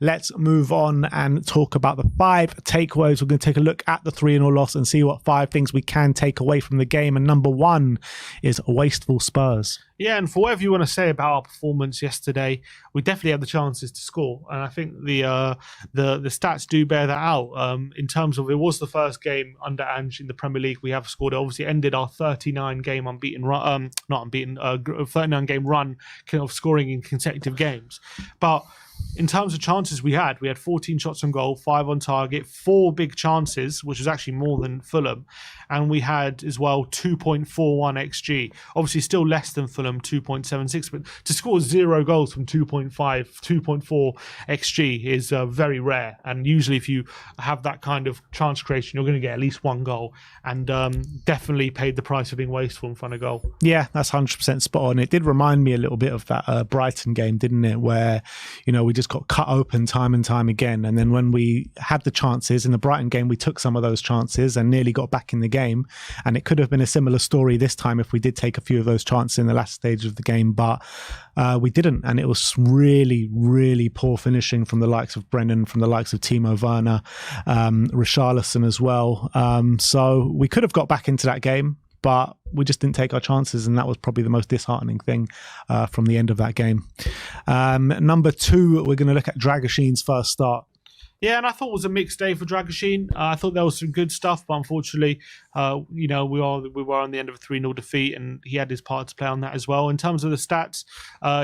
let's move on and talk about the 5 takeaways. We're going to take a look at the 3-0 loss and see what 5 things we can take away from the game. And number 1 is wasteful Spurs. Yeah, and for whatever you want to say about our performance yesterday, we definitely had the chances to score, and I think the stats do bear that out. In terms of, it was the first game under Ange in the Premier League we have scored. It obviously ended our 39-game unbeaten run, 39-game run of scoring in consecutive games, but in terms of chances we had 14 shots on goal, 5 on target, 4 big chances, which was actually more than Fulham. And we had as well 2.41 XG. Obviously still less than Fulham, 2.76. But to score 0 goals from 2.4 XG is very rare. And usually if you have that kind of chance creation, you're going to get at least 1 goal. And definitely paid the price of being wasteful in front of goal. Yeah, that's 100% spot on. It did remind me a little bit of that Brighton game, didn't it? Where, we just got cut open time and time again. And then when we had the chances in the Brighton game, we took some of those chances and nearly got back in the game. And it could have been a similar story this time if we did take a few of those chances in the last stage of the game, but we didn't. And it was really, really poor finishing from the likes of Brennan, from the likes of Timo Werner, Richarlison as well. So we could have got back into that game, but we just didn't take our chances, and that was probably the most disheartening thing from the end of that game. Number 2, we're going to look at Dragushin's first start. Yeah, and I thought it was a mixed day for Dragushin. I thought there was some good stuff, but unfortunately, we were on the end of a 3-0 defeat, and he had his part to play on that as well. In terms of the stats,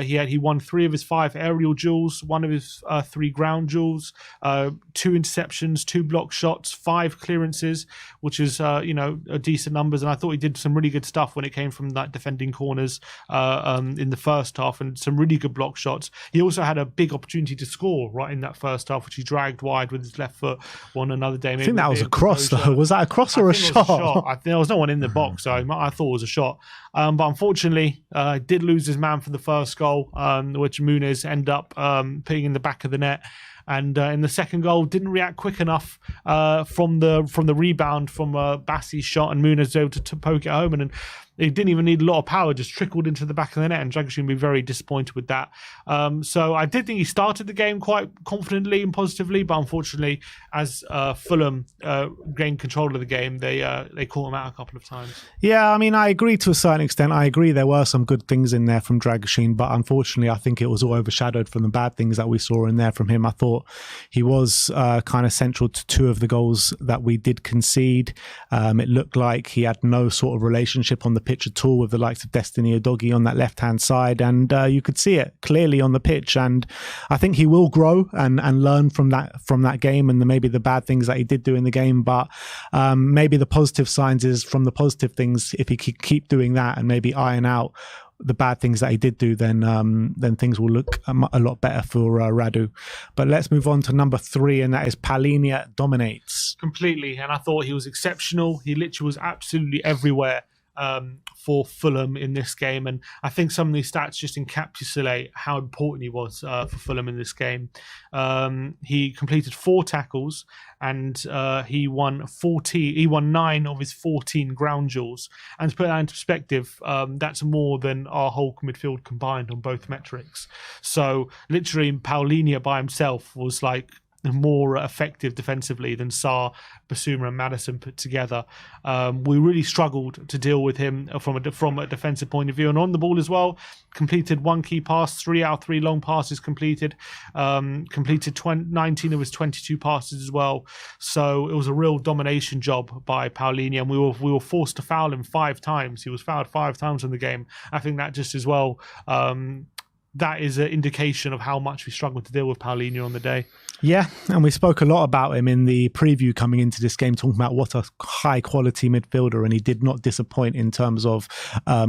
he won 3 of his 5 aerial duels, 1 of his 3 ground duels, 2 interceptions, 2 block shots, 5 clearances, which is a decent numbers. And I thought he did some really good stuff when it came from that defending corners in the first half, and some really good block shots. He also had a big opportunity to score right in that first half, which he dragged wide with his left foot on another day. I think that was a cross, though. Was that a cross or a shot? I think there was no one in the box, so I thought it was a shot. But unfortunately, did lose his man for the first goal, which Muniz ended up putting in the back of the net. And in the second goal, didn't react quick enough from the rebound from Bassi's shot, and Muniz was able to poke it home, and it didn't even need a lot of power, just trickled into the back of the net, and Dragushin will be very disappointed with that. So I did think he started the game quite confidently and positively, but unfortunately, as Fulham gained control of the game, they caught him out a couple of times. Yeah, I mean, I agree to a certain extent. I agree there were some good things in there from Dragushin, but unfortunately, I think it was all overshadowed from the bad things that we saw in there from him. I thought he was kind of central to 2 of the goals that we did concede. It looked like he had no sort of relationship on the pitch at all with the likes of Destiny Udogie on that left-hand side, and you could see it clearly on the pitch. And I think he will grow and learn from that game and maybe the bad things that he did do in the game. But maybe the positive signs is from the positive things. If he could keep doing that and maybe iron out the bad things that he did do, then things will look a lot better for Radu. But let's move on to number 3, and that is Palhinha dominates completely. And I thought he was exceptional. He literally was absolutely everywhere for Fulham in this game, and I think some of these stats just encapsulate how important he was for Fulham in this game. He completed 4 tackles, and he won 9 of his 14 ground duels. And to put that into perspective, that's more than our whole midfield combined on both metrics. So literally, Palhinha by himself was like more effective defensively than Sarr, Basuma and Maddison put together. We really struggled to deal with him from a defensive point of view, and on the ball as well. Completed 1 key pass, 3 out of 3 long passes completed. Completed 19 of his 22 passes as well. So it was a real domination job by Palhinha, and we were forced to foul him 5 times. He was fouled 5 times in the game. I think that just as well. That is an indication of how much we struggled to deal with Palhinha on the day. Yeah, and we spoke a lot about him in the preview coming into this game, talking about what a high-quality midfielder, and he did not disappoint in terms of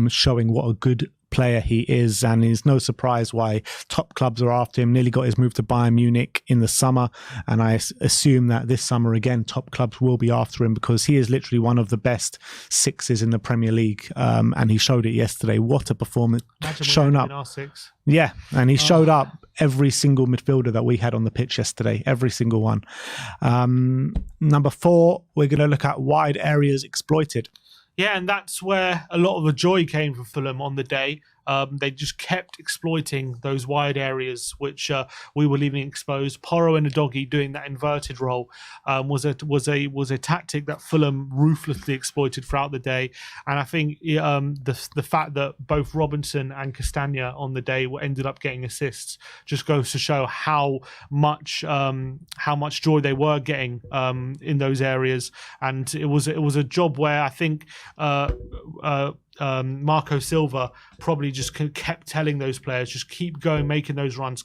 showing what a good player he is, and it's no surprise why top clubs are after him. Nearly got his move to Bayern Munich in the summer, and I assume that this summer again top clubs will be after him, because he is literally one of the best 6s in the Premier League, and he showed it yesterday. What a performance. Shown up. Yeah, and he showed up every single midfielder that we had on the pitch yesterday, every single one. Number 4, we're going to look at wide areas exploited. Yeah, and that's where a lot of the joy came from Fulham on the day. they just kept exploiting those wide areas which we were leaving exposed. Porro and Udogie doing that inverted role was a tactic that Fulham ruthlessly exploited throughout the day. And I think the fact that both Robinson and Castagna on the day ended up getting assists just goes to show how much joy they were getting in those areas. And it was a job where I think Marco Silva probably just kept telling those players, just keep going, making those runs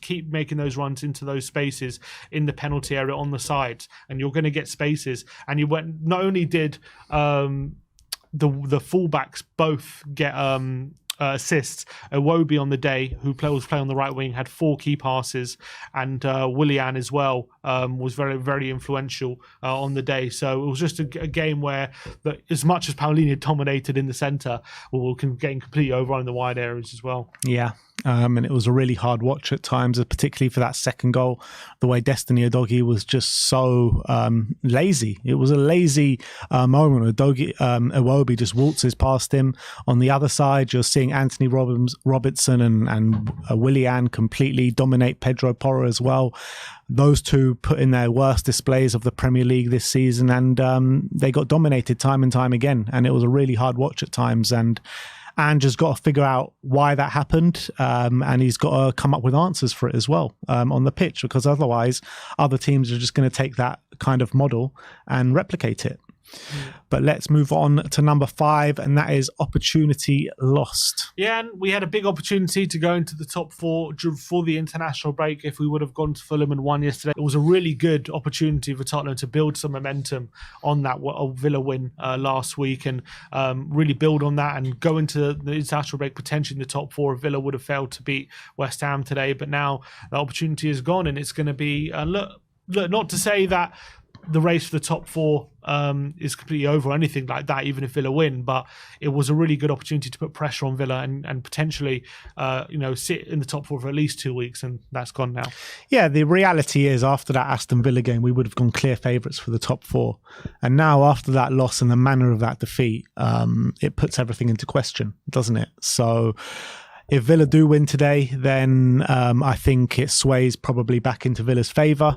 into those spaces in the penalty area on the sides, and you're going to get spaces. And you went, not only did the fullbacks both get assists. Iwobi on the day, who was playing on the right wing, had 4 key passes, and Willian as well was very, very influential on the day. So it was just a game where, as much as Paulinho dominated in the centre, we were getting completely overrun in the wide areas as well. Yeah. And it was a really hard watch at times, particularly for that second goal. The way Destiny Udogie was just so lazy. It was a lazy moment. Iwobi just waltzes past him. On the other side, you're seeing Anthony Robertson and Willian completely dominate Pedro Porro as well. Those two put in their worst displays of the Premier League this season, and they got dominated time and time again. And it was a really hard watch at times. And just got to figure out why that happened, and he's got to come up with answers for it as well on the pitch, because otherwise other teams are just going to take that kind of model and replicate it. But let's move on to number 5, and that is opportunity lost. Yeah, and we had a big opportunity to go into the top 4 for the international break if we would have gone to Fulham and won yesterday. It was a really good opportunity for Tottenham to build some momentum on that Villa win last week, and really build on that and go into the international break potentially in the top 4 if Villa would have failed to beat West Ham today. But now the opportunity is gone, and it's going to be, look, not to say that the race for the top 4 is completely over or anything like that, even if Villa win, but it was a really good opportunity to put pressure on Villa and potentially sit in the top 4 for at least 2 weeks, and that's gone now. Yeah, the reality is, after that Aston Villa game, we would have gone clear favourites for the top 4, and now after that loss and the manner of that defeat, it puts everything into question, doesn't it? So if Villa do win today, then I think it sways probably back into Villa's favour.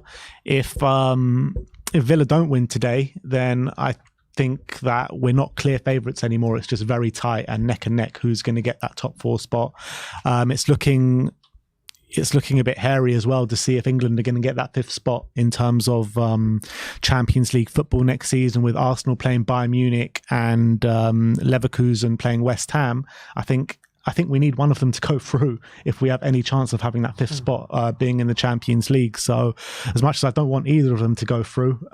If Villa don't win today, then I think that we're not clear favourites anymore. It's just very tight and neck who's going to get that top 4 spot. It's looking a bit hairy as well to see if England are going to get that 5th spot in terms of Champions League football next season, with Arsenal playing Bayern Munich and Leverkusen playing West Ham. I think we need one of them to go through if we have any chance of having that 5th spot being in the Champions League. So as much as I don't want either of them to go through,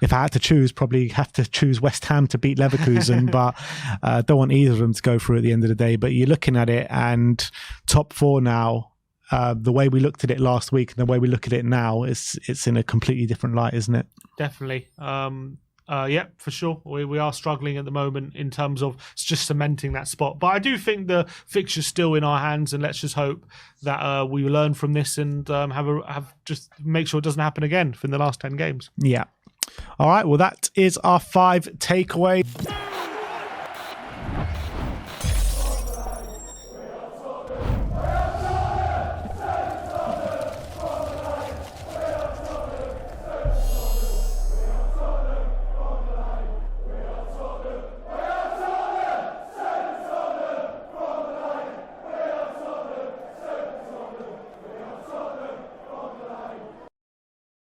if I had to choose, probably have to choose West Ham to beat Leverkusen, but don't want either of them to go through at the end of the day. But you're looking at it, and top 4 now, the way we looked at it last week and the way we look at it now, it's in a completely different light, isn't it? Definitely. Yeah, for sure. We are struggling at the moment in terms of just cementing that spot. But I do think the fixture's still in our hands, and let's just hope that we learn from this and have just make sure it doesn't happen again in the last 10 games. Yeah. All right. Well, that is our 5 takeaways.